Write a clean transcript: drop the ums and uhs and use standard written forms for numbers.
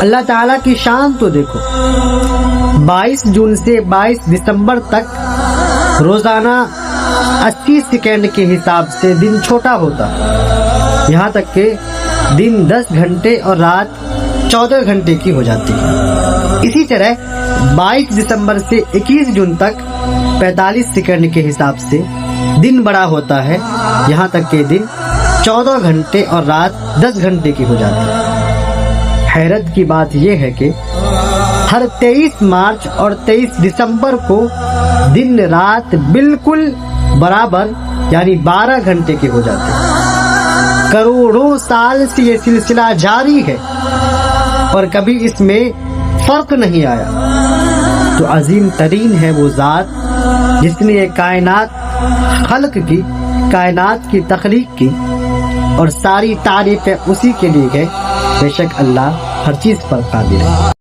اللہ تعالیٰ کی شان تو دیکھو، 22 جون سے 22 دسمبر تک روزانہ 80 سیکنڈ کے حساب سے دن چھوٹا ہوتا ہے، یہاں تک کہ دن 10 گھنٹے اور رات 14 گھنٹے کی ہو جاتی ہے۔ اسی طرح 22 دسمبر سے 21 جون تک 45 سیکنڈ کے حساب سے دن بڑا ہوتا ہے، یہاں تک کہ دن 14 گھنٹے اور رات 10 گھنٹے کی ہو جاتی ہے۔ حیرت کی بات یہ ہے کہ ہر 23 مارچ اور 23 دسمبر کو دن رات بالکل برابر یعنی 12 گھنٹے کے ہو جاتے ہیں۔ کروڑوں سال سے یہ سلسلہ جاری ہے اور کبھی اس میں فرق نہیں آیا۔ تو عظیم ترین ہے وہ ذات جس نے یہ کائنات خلق کی، کائنات کی تخلیق کی، اور ساری تعریفیں اسی کے لیے ہے۔ بے شک اللہ ہر چیز پر قادر ہے۔